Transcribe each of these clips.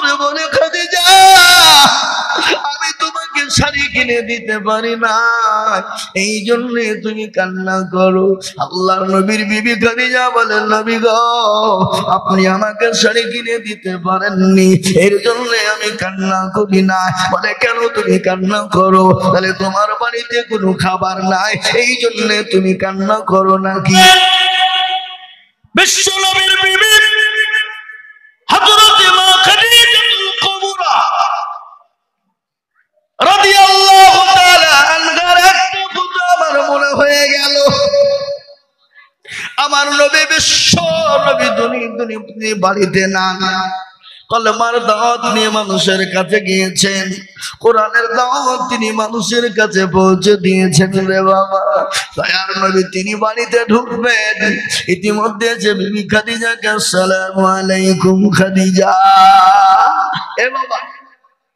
করে বলে খাদিজা আমি তোমাকে শাড়ি কিনে দিতে পারি না, এই জন্য তুমি কান্না করো। আল্লাহর নবীর বিবি খাদিজা বলেন নবী গো আপনি আমাকে শাড়ি কিনে দিতে পারেননি, এর জন্য আমি কান্না করি না। বলে কেন তুমি কান্না করো? তাহলে তোমার বাড়িতে কোনো খাবার নাই এই জন্য তুমি কান্না করো নাকি? বিশ্ব নবীর বিবি হযরত মা খাদিজাতুল কুবরা রাদিয়াল্লাহু তাআলা আনহার একটা কথা আমার মনে হয়ে গেল। আমার নবী বিশ্ব নবী দুনি বাড়িতে না, কলমার দাওয়াত নিয়ে মানুষের কাছে গিয়েছেন, কোরআনের দাওয়াত তিনি মানুষের কাছে পৌঁছে দিয়েছেন রে বাবা। দয়ার নবী তিনি বাড়িতে ঢুকবেন, ইতিমধ্যে যে বিবি খাদিজাকে আসসালামু আলাইকুম খাদিজা, এ বাবা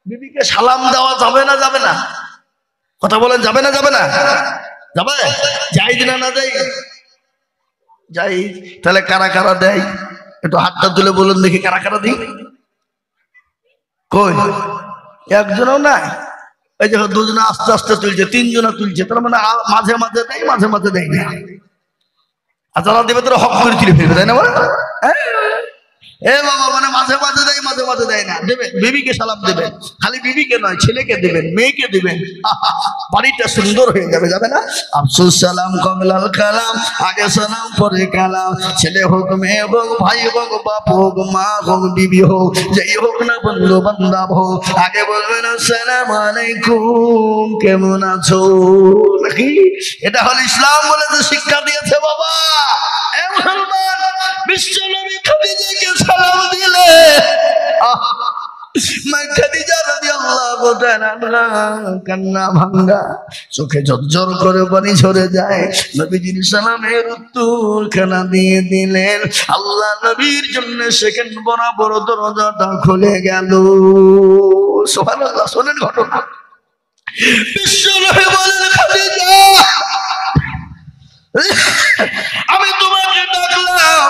বিবিকে সালাম দেওয়া যাবে না যাবে না? কথা বলেন যাবে না যাবে না? যাবে? যাই দিনা না যাই? যাই। তাহলে কারা কারা দেয় একটু হাতটা তুলে বলুন দেখি, কারা কারা দিই? কই একজনও নাই। এই যে দুজনে আস্তে আস্তে তুলছে, তিনজনে তুলছে, তার মানে মাঝে মাঝে দেয় মাঝে মাঝে দেয় না। আর যারা দেবে তারা হক করে তুলে ফেলবে, তাই না? এ বাবা মানে মাঝে মাঝে দেয় মাঝে মাঝে দেয় না। দেবে বিবিকে সালাম দেবেন, খালি বিবিকে নয় ছেলেকে দিবেন, মেয়েকে দিবেন, বাড়িটা সুন্দর হয়ে যাবে। যাবে না? আফসুস সালাম কমলাল কালাম, আগে সালাম পরে কালাম। ছেলে হোক মেয়ে হোক ভাই হোক বাপ হোক মা হোক বিবি হোক যেই হোক না বন্ধু বান্ধব হোক, আগে বলবেন আসসালামু আলাইকুম কেমন আছো। নাকি এটা হল ইসলাম বলে তো শিক্ষা দিয়েছে বাবা। এ মুসলমান বিশ্ব নবী খাদিজাকে সালাম দিলে মা খাদিজা রাদিয়াল্লাহু তাআলা কান্না ভাঙ্গা, চোখে ঝরঝর করে পানি ঝরে যায়। নবীজির সালামের উত্তর খানা দিয়ে দিলেন। আল্লাহ নবীর জন্য সেকেন্ড বরাবর দরজাটা খুলে গেল। সুবহানাল্লাহ। শোনেন ঘটনা। বিশ্ব নবী বলেন খাদিজা আমি তোমাকে ডাকলাম,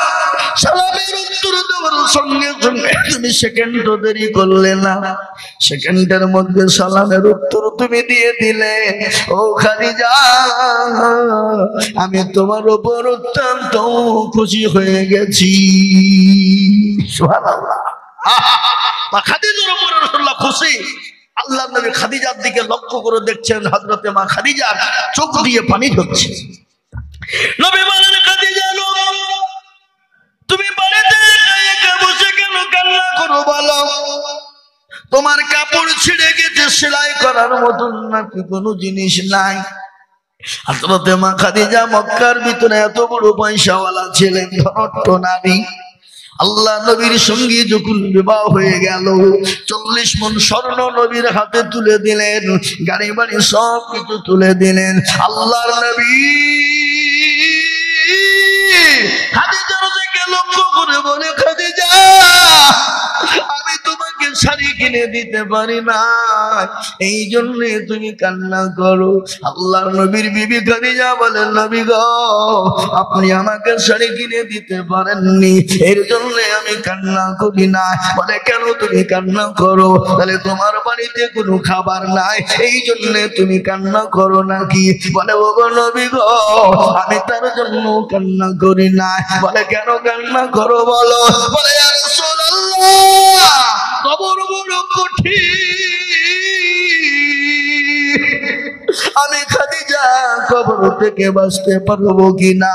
সালামের উত্তর দেওয়ার সঙ্গে সঙ্গে তুমি সেকেন্ডও দেরি করলে না, সেকেন্ডের মধ্যে সালামের উত্তর তুমি দিয়ে দিলে। ও খাদিজা আমি তোমার উপর অত্যন্ত খুশি হয়ে গেছি। সুবহানাল্লাহ। মা খাদিজার উপর রাসূলুল্লাহ খুশি। আল্লাহ নবী খাদিজার দিকে লক্ষ্য করে দেখছেন, হযরতে মা খাদিজার চোখ দিয়ে পানি ঝরছে। নবী বলেন খাদিজা তুমি বাড়িতে একা বসে কেন কান্না করো বলো? তোমার কাপড় ছিঁড়ে গেছে, সেলাই করার মতন নাকি কোনো জিনিস নাই? হযরতে মা খাদিজা মক্কার ভিতরে এত বড় পয়সাওয়ালা ছিলেন, ধনট্ট নারী। আল্লাহ নবীর সঙ্গে যখন বিবাহ হয়ে গেল 40 মণ স্বর্ণ নবীর হাতে তুলে দিলেন, গাড়ি বাড়ি সব কিছু তুলে দিলেন। আল্লাহর নবী খাদিজার দিকে লক্ষ্য করে বলে খাদিজা আমি তোমাকে শাড়ি কিনে দিতে পারি না, এই জন্য তুমি কান্না করো। আল্লাহর নবীর বিবি খাদিজা বলেন নবী গো আপনি আমাকে শাড়ি কিনে দিতে পারেননি, এর জন্য আমি কান্না করি না। বলে কেন তুমি কান্না করো? তাহলে তোমার বাড়িতে কোনো খাবার নাই এই জন্য তুমি কান্না করো নাকি? বলে ও গো নবী গো আমি তার জন্য কান্না করি না। বলে কেন কান্না করো বলো? বলে ইয়া রাসূলুল্লাহ কবর বড় কঠিন, আমি খাদিজা কবর থেকে বাঁচতে পারবো কিনা?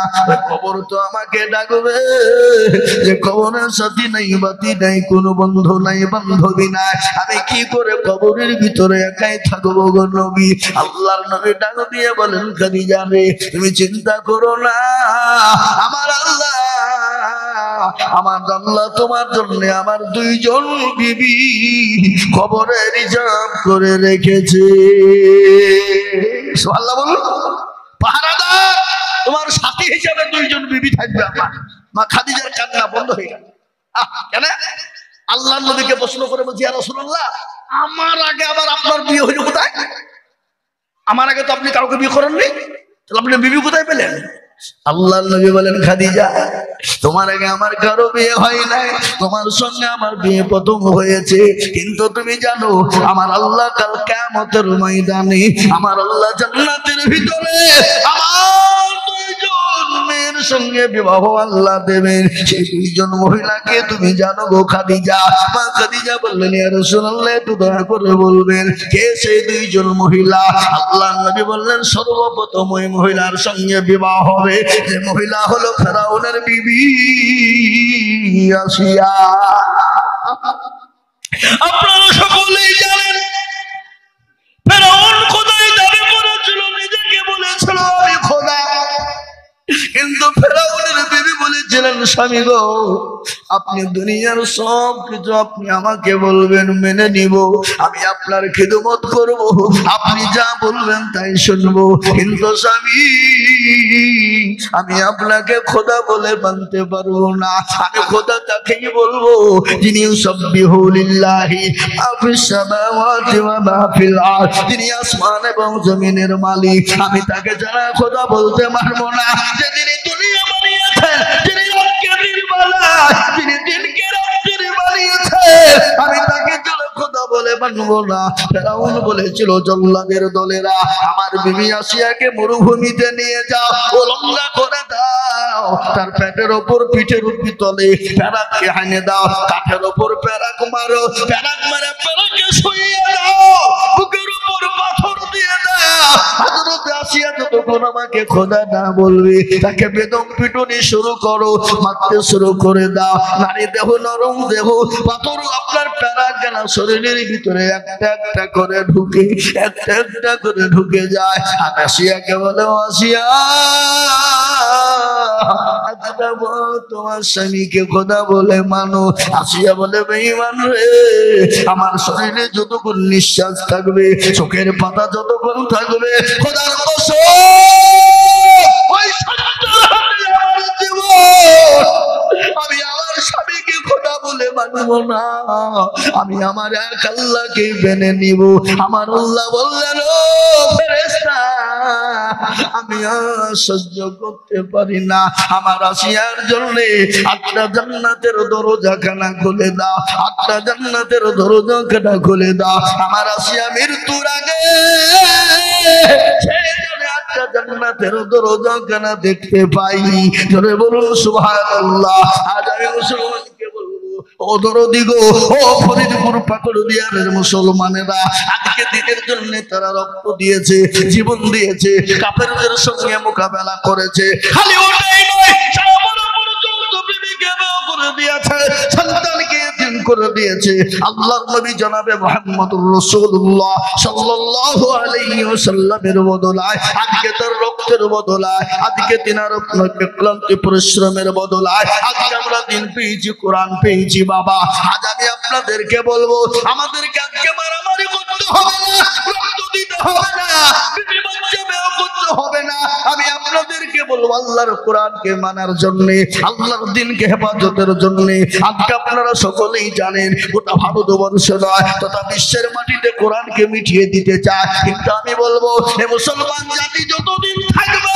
কবর তো আমাকে ডাকবে, যে কবরের সাথী নাই বাতি নাই কোনো বন্ধু নাই বান্ধবী নাই, আমি কি করে কবরের ভিতরে একাই থাকবো গো নবী? আল্লাহর নবী ডাক দিয়ে বলেন খাদিজা রে তুমি চিন্তা করো না, আমার আল্লাহ তোমার জন্য আমার 2 জন বিবি কবরে রিজার্ভ করে রেখেছে। সুবহানাল্লাহ বলুন। পাহারাদার তোমার সাথী হিসেবে 2 জন বিবি থাকবে। আমার মা খাদিজার কান্না বন্ধ হয়ে গেল। কেন? আল্লাহর নবীকে প্রশ্ন করে বলছি ইয়া রাসূলুল্লাহ আমার আগে আবার আপনার বিয়ে হইল কোথায়? আমার আগে তো আপনি কাউকে বিয়ে করেননি, তাহলে আপনি বিবি কোথায় পেলেন? আল্লাহর নবী বলেন, খাদিজা তোমার আগে আমার কারো বিয়ে হয় নাই, তোমার সঙ্গে আমার বিয়ে প্রথম হয়েছে, কিন্তু তুমি জানো আমার আল্লাহ কাল কিয়ামতের ময়দানে আমার আল্লাহ জান্নাতের ভিতরে আমার দুইজন মেয়ের সঙ্গে বিবাহ আল্লাহ দেবেন। সেই দুইজন মহিলাকে তুমি জানো গো খাদিজা? মা খাদিজা বললেন, ইয়া রাসূলুল্লাহ একটু দয়া করে বলবেন কে সেই দুইজন মহিলা? আল্লাহর নবী বললেন, সর্বপ্রথম ওই মহিলার সঙ্গে বিবাহ হবে যে মহিলা হলো ফেরাউনের বিবি আসিয়া। আপনারা সকলেই জানেন ফেরাউন খোদাই দাবি করেছিল, নিজেকে বলেছিল আমি খোদা, কিন্তু ফেরাউনের বিবি বলেছিলেন, স্বামী গো আপনি দুনিয়ার সব কিছু আপনি আমাকে বলবেন, মেনে নিব, আমি আপনার খিদমত করব, আপনি যা বলবেন তাই শুনবো, কিন্তু স্বামী আমি আপনাকে খোদা বলে মানতে পারবো না। আমি খোদা তাকেই বলবো যিনি ইউসাব্বিহু লিল্লাহি মা ফিস সামাওয়াতি ওয়া মা ফিল আরদ, যিনি আসমান এবং জমিনের মালিক, আমি তাকে যারা খোদা বলতে পারবো না। যিনি দুনিয়া বানিয়েছেন, যিনি রাতকে দিন বানায়, যিনি দিনকে রাত্রি বানিয়েছেন, আমি তাকে যারা খোদা বলে মানবো না। ফেরাউন বলেছিল, জল্লাদের দলেরা আমার বিবি আসিয়াকে মরুভূমিতে নিয়ে যাও, উলঙ্গা করে দাও, তার পেটের ওপর পিঠের তলে প্যারাককে হানে দাও, কাঠের ওপর প্যারাক মারো, প্যারাক মারে প্যারাকে শুইয়ে দাও, বুকের উপর পাথর দিয়ে দাও। হযরত আসিয়া যতক্ষণ আমাকে খোদা না বলবে তাকে বেদম পিটুনি শুরু করো, মারতে শুরু করে দাও। নারী দেহ নরম দেহ, পাথর আপনার প্যারাক গেল শরীরের ভিতরে একটা একটা করে ঢুকে, একটা একটা করে ঢুকে যায়। আর আসিয়াকে বলে, আসিয়া তোমার স্বামীকে খোদা বলে মানো। আসিয়া বলে, বেঈমান রে, আমার শরীরে যতক্ষণ নিঃশ্বাস থাকবে, চোখের পাতা যতক্ষণ থাকবে, খোদার কসম ওই আমি আমার স্বামীকে খোদা বলে মানবো না, আমি আমার এক আল্লাহকে মেনে নিব। আমার আল্লাহ বললেন, ও ফেরেশতা আমি আর সহ্য করতে পারি না, আমার আসিয়ার জন্য 8টা জান্নাতের দরজাখানা খুলে দাও, 8টা জান্নাতের দরজাখানা খুলে দাও। আমার আসিয়া মৃত্যুর আগে সেই জন্য 8টা জান্নাতের দরজাখানা দেখতে পাই। জোরে বলুন সুবহানাল্লাহ। আজ আমি মুসলমানকে বলবো, ও দরদি গো, ও ফরিদপুর পাকুড়দিয়ার মুসলমানেরা, আজকে দিনের জন্য তারা রক্ত দিয়েছে, জীবন দিয়েছে, কাফেরদের সঙ্গে মোকাবেলা করেছে। খালি ওটাই নয়, সন্তানকে এতিম করে দিয়েছে। আল্লাহর নবী জনাবে মুহাম্মদুর রাসূলুল্লাহ সাল্লাল্লাহু আলাইহি ওয়াসাল্লামের বদলায় আজকে তার রক্তের বদলায়, আজকে তিনার ক্লান্তি পরিশ্রমের বদলায় আজকে আমরা দিন পেয়েছি, কোরআন পেয়েছি। বাবা আজ আমি আপনাদেরকে বলবো, আমাদেরকে আজকে মারামারি করতে হবে না, রক্ত দিতে হবে না, বিবি বাচ্চা বিয়ে করতে হবে না। আমি আপনাদেরকে বলবো আল্লাহর কোরআনকে মানার জন্য, আল্লাহর দ্বীনকে হেফাজতের জন্য। আজকে আপনারা সকলেই জানেন গোটা ভারতবর্ষ নয় তথা বিশ্বের মাটিতে কোরআনকে মিটিয়ে দিতে চায়, কিন্তু আমি বলবো এই মুসলমান জাতি যতদিন থাকবে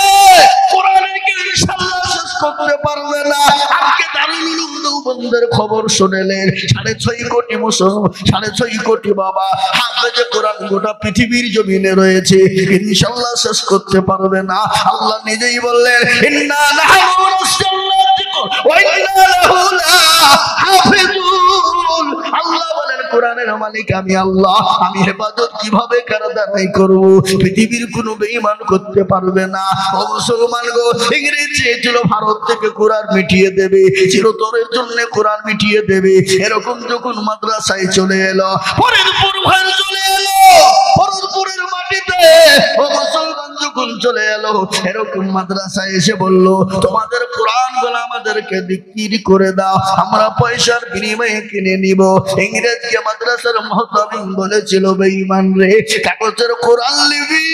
কোরআনকে ইনশাআল্লাহ শেষ করতে পারবে না। আজকে দারুল উলুম দেওবন্দের খবর শুনলেন, 6.5 কোটি মুসলমান, 6.5 কোটি বাবা হাফেজে কোরআন গোটা পৃথিবীর জমিনে রয়েছে, ইনশাআল্লাহ শেষ করতে পারবে না। আল্লাহ নিজেই বললেন, ইন্না নাহনু নাযালনা যিকর ওয়া ইন্না লাহু লাহাফিজুন। আল্লাহ বলেন কোরআনের মালিক আমি আল্লাহ, আমি হেফাজত কিভাবে কার দ্বারাই করব, পৃথিবীর কোনো বেঈমান করতে পারবে না। ও মুসলমান গো, ইংরেজ চেয়েছিল ভারত থেকে কোরআন মিটিয়ে দেবে, চিরতরের জন্য কোরআন মিটিয়ে দেবে। এরকম যখন মাদ্রাসায় চলে এলো, ফরিদপুর ভাই চলে এলো, ফরিদপুরের মাটিতে ও মুসলমান যখন চলে এলো, এরকম মাদ্রাসায় এসে বলল, তোমাদের কোরআন গুলো আমাদেরকে বিক্রি করে দাও, আমরা পয়সার বিনিময়ে কিনে নিব। ইংরেজকে মাদ্রাসার মুহতামিম বলেছিল, বেঈমান রে, কাগজের কোরআন লিবি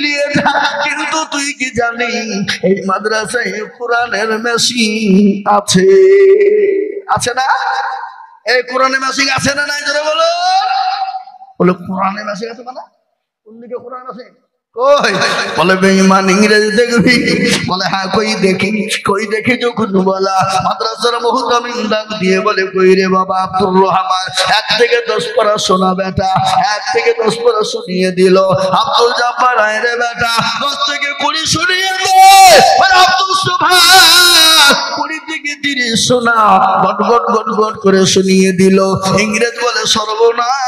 নিয়ে যা, কিন্তু তুই কি জানি এই মাদ্রাসায় কোরআনের মেশিন আছে, আছে না? এই কোরআনের মেশিন আছে না নাই? জোরে বলো। বলে কোরআনের মেশিন আছে মানে কোন দিকে কোরআন আছে? কই বলে বেঈমান ইংরেজি দেখবি বলে হ্যাঁ কই দেখি যখন বলা মাদ্রাসার মুহতামিম ডাক দিয়ে বলে কই রে বাবা আব্দুর রহমান 1 থেকে 10 পড়া শোনা বেটা 1 থেকে 10 পড়া শুনিয়ে দিল আব্দুল জব্বার আয় রে বেটা 10 থেকে 20 শুনিয়ে দে আর আব্দুল সুবহান 20 থেকে 30 শোনা গট গট গট গট করে শুনিয়ে দিল ইংরেজ বলে সর্বনাশ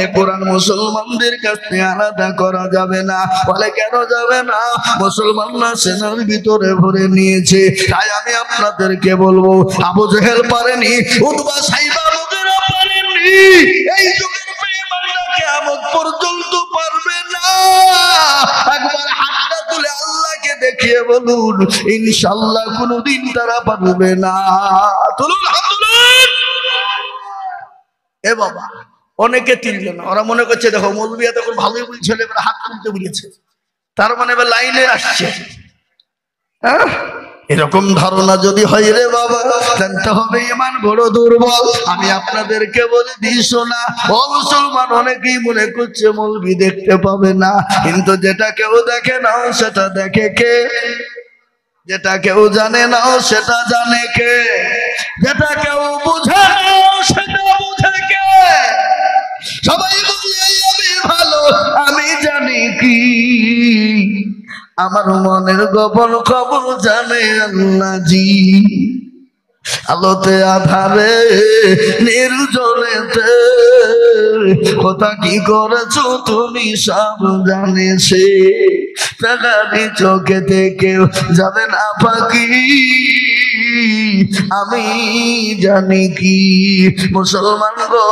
এ কোরআন মুসলমানদের কাছে আলাদা করা যাবে না বলে কেন যাবে না মুসলমানরা সেনার ভিতরে ভরে নিয়েছে তাই আমি আপনাদেরকে বলবো আবু জেহেল পারেনি উতবা সাইবা মুগিরা পারেনি এই যুগের বেঈমানরা কিয়ামত পর্যন্ত পারবে না একবার হাতটা তুলে আল্লাহকে দেখিয়ে বলুন ইনশাআল্লাহ কোনদিন তারা পারবে না তুলুন হাত তুলুন এ বাবা অনেকে তুলবে না ওরা মনে করছে দেখো মৌলবী তখন ভালোই বলছিল এবার হাত তুলতে বলেছে তার মানে এবার লাইনে আসছে হ্যাঁ এরকম ধারণা যদি হয় রে বাবা জানতে হবে ঈমান বড় দুর্বল আমি আপনাদেরকে বলে দিই শোনা ও মুসলমান অনেকেই মনে করছে মৌলবী দেখতে পাবে না কিন্তু যেটা কেউ দেখে না সেটা দেখে কে যেটা কেউ জানে না সেটা জানে কে যেটা কেউ বুঝে না সেটা বুঝে কে সবাই বলে আমি ভালো আমি জানি কি আমার মনের গোপন খবর জানে আল্লাহ জি আলোতে আধারে নির্জনেতে কথা কি করেছো তুমি সব জানেছে তাকানি চোখেতে কেউ যাবে না পাখি আমি জানি কি মুসলমান গো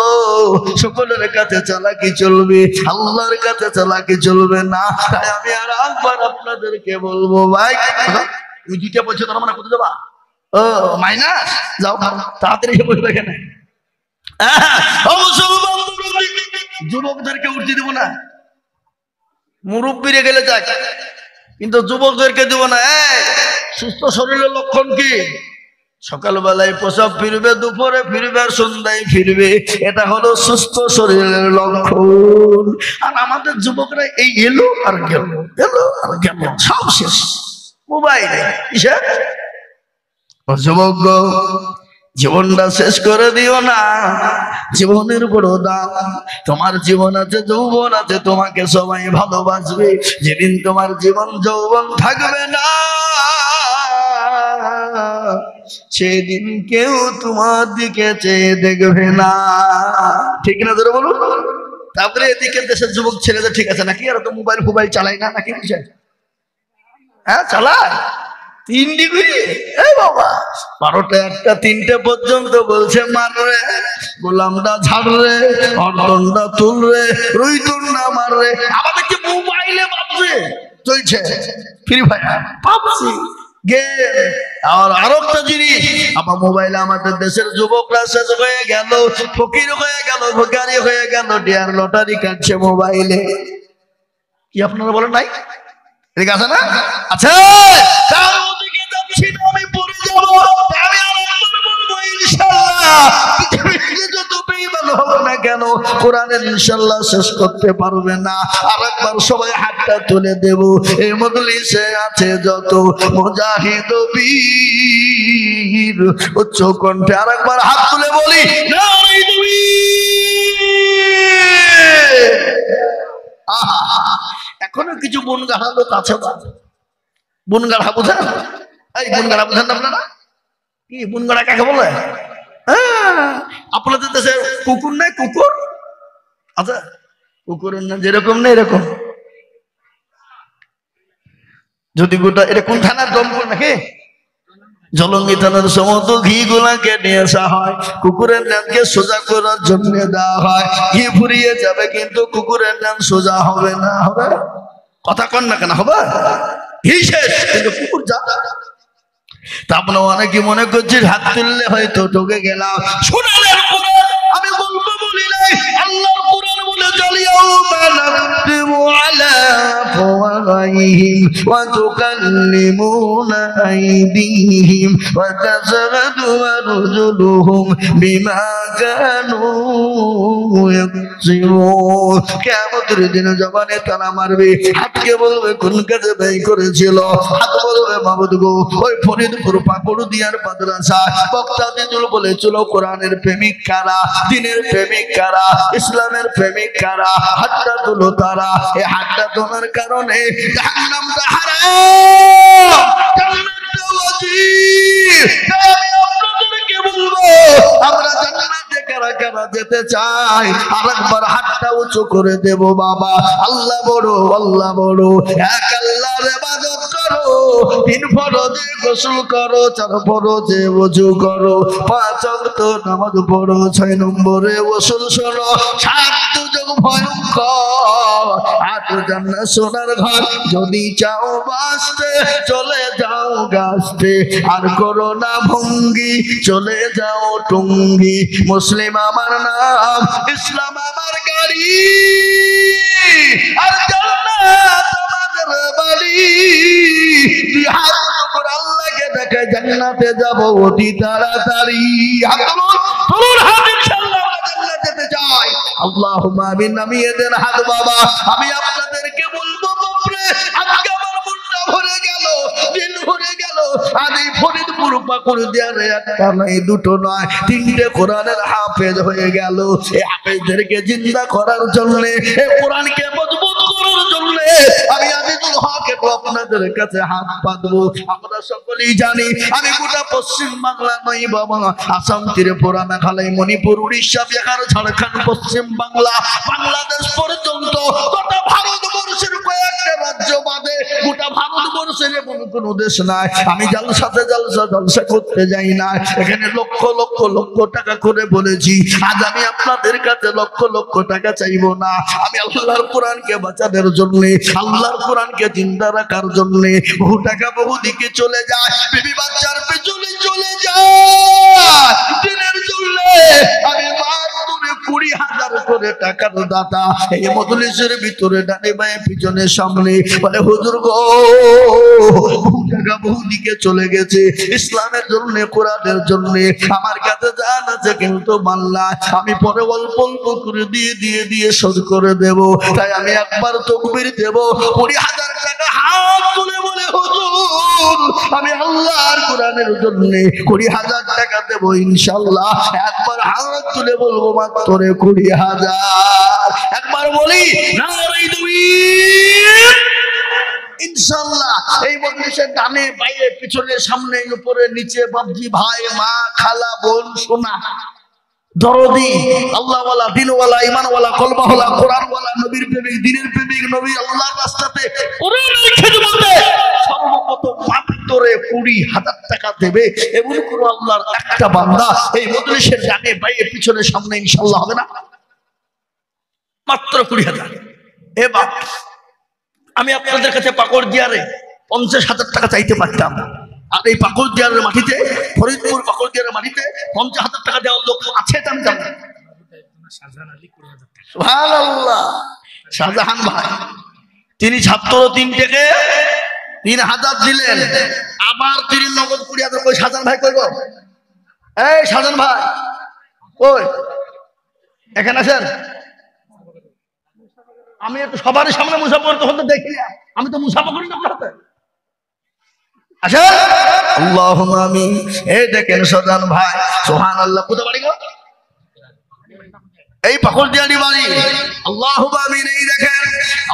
সকলের কাছে চালাকি চলবে আল্লাহর কাছে চালাকি চলবে না তাই আমি আর একবার আপনাদেরকে বলবো ভাই ওই 2টা বলছে তোমরা মানে কোথায় যাবা ও মাইনাস যাও তাড়াতাড়ি এসে বসবে এখানে যুবকদেরকে উঠতে দিব না মুরব্বীরে গেলে যাক কিন্তু যুবকদেরকে দিব না সুস্থ শরীরের লক্ষণ কি সকালবেলায় প্রসাব ফিরবে দুপুরে ফিরবে আর সন্ধ্যায় ফিরবে এটা হলো সুস্থ শরীরের লক্ষণ আর আমাদের যুবকরা এই এলো আর গেল সব শেষ মোবাইলে যুবক জীবনটা শেষ করে দিও না জীবনের বড় দাম তোমার জীবন আছে যৌবন আছে তোমাকে সবাই ভালোবাসবে যেদিন তোমার জীবন যৌবন থাকবে না সেদিন কেউ তোমার দিকে চেয়ে দেখবে না ঠিক না ধরে বলুন তারপরে এদিকে দেশের যুবক ছেলেদের ঠিক আছে নাকি আর তো মোবাইল চালায় না নাকি বিষয় হ্যাঁ চালায় 3 ডিগ্রি এই বাবা 12টা 1টা 3টে পর্যন্ত বলছে মার রে গোলামটা ঝাড় রে অর্দনটা তুল রে রুইতুন্ডা মার রে আমাদের কি মোবাইলে বাপরে চলছে ফ্রি ফায়ার পাবজি গেম আর আরেকটা জিনিস আমার মোবাইলে আমাদের দেশের যুবকরা শেষ হয়ে গেল ফকির হয়ে গেল ভিখারি হয়ে গেল ডিয়ার লটারি কাটছে মোবাইলে কি আপনারা বলেন নাই ঠিক আছে না আচ্ছা তার ওদিকে যাচ্ছি না আমি পড়ে যাব আমি আরেকবার বলবো ইনশাআল্লাহ পৃথিবীতে যত বেঈমান হবে না কেন কোরআনের ইনশাআল্লাহ শেষ করতে পারবে না আরেকবার সবাই হাতটা তুলে দেব এই মজলিসে আছে যত মুজাহিদ বীর উচ্চ কণ্ঠে আরেকবার হাত তুলে বলি নারে এখনো কিছু বনগাড়া লোক আছে না বনগাড়া বুঝেন এই বনগাড়া বুঝেন না আপনারা কি বনগাড়া কাকে বলে আপনাদের দেশে কুকুর নাই কুকুর আচ্ছা কুকুরের নাম যেরকম না এরকম যদি গোটা এটা কোন থানার দমপুর নাকি জলঙ্গি থানার সমস্ত ঘি গুলাকে নিয়ে আসা হয় কুকুরের নামকে সোজা করার জন্য দেওয়া হয় ঘি ফুরিয়ে যাবে কিন্তু কুকুরের নাম সোজা হবে না হবে কথা কন না কেন হবে ঘি শেষ কিন্তু কুকুর যা তারপরে অনেকে মনে করছে হাত তুললে হয়তো ঠকে গেলাম শোনালেন কোরআন আমি বলবো বলি নাই আল্লাহর কোরআন বলে জ্বালিয়াও মানাতিমু আলা আফওয়াহিহিম ওয়া তুকাল্লিমুনা আইদিহিম ওয়া তাশহাদু আরজুলুহুম বিমা কানু ইয়াকসিবুন। কিয়ামতের দিনে জবানে তারা মারবে, হাতকে বলবে কোন কাজে ব্যয় করেছিল, হাত বলবে মাবুদ গো ওই ফরিদপুর পাকুড়দিয়ার মাদ্রাসা বক্তা দিদুল বলেছিল কোরআনের প্রেমিক কারা, দ্বীনের প্রেমিক কারা, ইসলামের প্রেমিক কারা, হাতটা তুলো তারা। এই হাতটা তোলার কারণে জাহান্নামটা হারাম, জান্নাতটা ওয়াজিব। তাই আমি আপনাদেরকে বলবো আমরা জান্নাতে কারা কারা যেতে চাই আরেকবার হাতটা উঁচু করে দেব বাবা। আল্লাহ বড়, আল্লাহ বড়। এক আল্লাহর ইবাদত করো, 3 ফরজে গোসল করো, 4 ফরজে ওযু করো, 5 ওয়াক্ত নামাজ পড়ো, 6 নম্বরে ওসুল শোনো, 7 দুজক ভয়ঙ্কর, 8 জান্নাত সোনার ঘর। যদি চাও বাঁচতে চলে যাও গাছতে, আর করো না ভঙ্গি চলে যাও টুঙ্গি। মুসলিম আমার নাম, ইসলাম আমার গাড়ি, আর জান্নাত আমাদের বাড়ি। দুই হাত করে আল্লাহকে দেখে জান্নাতে যাব অতি তাড়াতাড়ি। হাত তুলুন, হাত ইনশাআল্লাহ আমরা জান্নাতে যেতে চাই। আল্লাহুম্মা আমিন। নামিয়ে দেন হাত বাবা। আমি আপনাদেরকে বলবো বাপরে আজকে আমার মনটা ভরে গেল, দিল ভরে গেল। আজ এই ফরিদপুর পাকুড়দিয়ারে একটা নয়, দুটো নয়, 3টে কোরআনের হাফেজ হয়ে গেল। এই হাফেজদেরকে জিন্দা করার জন্য, এই কোরআনকে মজবুত করার জন্য আমি আজিজুল হক একটু আপনাদের কাছে হাত পাতবো। আমরা সকলেই জানি আমি গোটা পশ্চিম বাংলা নই বাবা, আসাম, ত্রিপুরা, মেঘালয়, মণিপুর, উড়িষ্যা, বিহার, ঝাড়খণ্ড, পশ্চিম বাংলা, বাংলাদেশ পর্যন্ত গোটা ভারতবর্ষের কয়েকটা রাজ্য বাদে গোটা ভারতবর্ষের এমন কোন দেশ নাই আমি জালসাতে জলসা করতে যাই না। এখানে লক্ষ লক্ষ লক্ষ টাকা করে বলেছি, আজ আমি আপনাদের কাছে লক্ষ লক্ষ টাকা চাইবো না। আমি আল্লাহর কোরআনকে বাঁচানোর জন্য, আল্লাহর কোরআনকে জিন্দা রাখার জন্য বহু টাকা বহু দিকে চলে যায়, বিবি বাচ্চার পেছনে চলে যায়, দিনের জন্য আমি মাত্র 20,000 করে টাকার দাতা এই মজলিসের ভিতরে ডানে বায়ে পিছনে সামনে বলে হুজুর গো বহু টাকা বহু দিকে চলে গেছে ইসলামের জন্য, কোরআনের জন্য। আমার কাছে জান আছে কিন্তু মাল্লা আমি পরে অল্প অল্প করে দিয়ে শোধ করে দেব। তাই আমি একবার তাকবীর দেব, 20,000 টাকা হাত তুলে বলে হুজুর আমি আল্লাহর কোরআনের জন্য 20,000 টাকা দেব ইনশাআল্লাহ। একবার হাত তুলে বলবো মাত্র 20,000। একবার বলি নারে তাকবীর। ইনশাআল্লাহ এই মজলিসের ডানে বাইরে পিছনে সামনে উপরে নিচে বাবজি ভাই মা খালা বোন সোনা দরদি আল্লাহওয়ালা দিনওয়ালা ঈমানওয়ালা কলমাওয়ালা কোরআনওয়ালা নবীর প্রেমিক দ্বীনের প্রেমিক নবী আল্লাহর রাস্তাতে কোরআনের খিদমতে সর্বপ্রথম মাত্র 20,000 টাকা দেবে এমন কোন আল্লাহর একটা বান্দা এই মজলিসের ডানে বাইরে পিছনে সামনে ইনশাআল্লাহ হবে না? মাত্র 20,000। এ বাপ আমি আপনাদের কাছে পাকুড়দিয়ারে 50,000 টাকা চাইতে পারতাম, আর এই পাকুড়দিয়ারের মাটিতে ফরিদপুর পাকুড়দিয়ারের মাটিতে 50,000 টাকা দেওয়ার লোক আছে এটা আমি জানি। সুবহানাল্লাহ। শাহজাহান ভাই তিনি ছাত্র 3 থেকে 3,000 দিলেন, আবার তিনি নগদ 20,000। কই শাহজাহান ভাই কই গো? এই শাহজাহান ভাই কই? এখানে আছেন? আমি একটু সবার সামনে মুসাফা তখন তো দেখি না, আমি তো মুসাফা করি না আপনার হাতে। আচ্ছা আল্লাহুম্মা আমিন। এই দেখেন শাহজাহান ভাই সুবহানাল্লাহ। কোথা বাড়ি গো? এই পাকুড়দিয়ারি বাড়ি। আল্লাহুম্মা আমিন। এই দেখেন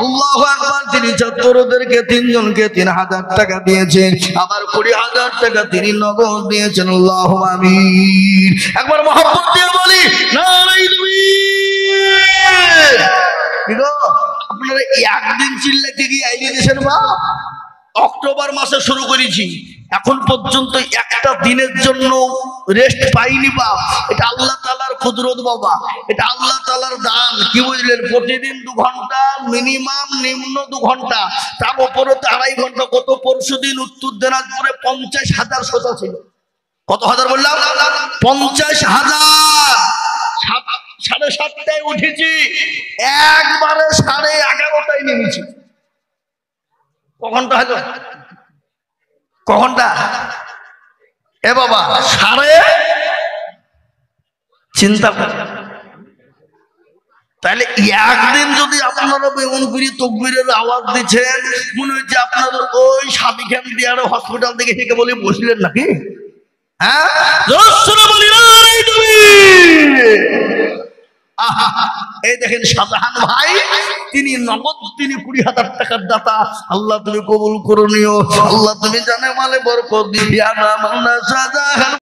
আল্লাহু আকবার। তিনি ছাত্রদেরকে 3 জনকে 3,000 টাকা দিয়েছেন, আবার 20,000 টাকা তিনি নগদ দিয়েছেন। আল্লাহুম্মা আমিন। একবার মহব্বত দিয়ে বলি নারে তাকবীর। আপনারা একদিন চিল্লাতে গিয়ে আইডিয়া দিয়েছেন বা অক্টোবর মাসে শুরু করেছি, এখন পর্যন্ত একটা দিনের জন্য রেস্ট পাইনি বা এটা আল্লাহ তাআলার কুদরত বাবা, এটা আল্লাহ তাআলার দান। কি বুঝলেন? প্রতিদিন 2 ঘন্টা মিনিমাম, নিম্ন 2 ঘন্টা, তার উপরে তো 2.5 ঘন্টা। কত পরশুদিন উত্তর দিনাজপুরে 50,000 শ্রোতা ছিল। কত হাজার বললাম? 50,000। 7:30টায় উঠেছি, একবারে 11:30টায় নেমেছি। কখনটা হলো কখনটা এ বাবা সাড়ে চিন্তা করে তাহলে একদিন যদি আপনারা বেমন করে তকবীরের আওয়াজ দিচ্ছেন মনে হচ্ছে আপনাদের ওই সাবিখান দিয়ার হসপিটাল থেকে হেঁকে বলে বসলেন নাকি হ্যাঁ এই দেখেন শাহজাহান ভাই তিনি নগদ তিনি 20,000 টাকার দাতা আল্লাহ তুমি কবুল করো নিও আল্লাহ তুমি জানে মালে বরকত দিয়া না শাহজাহান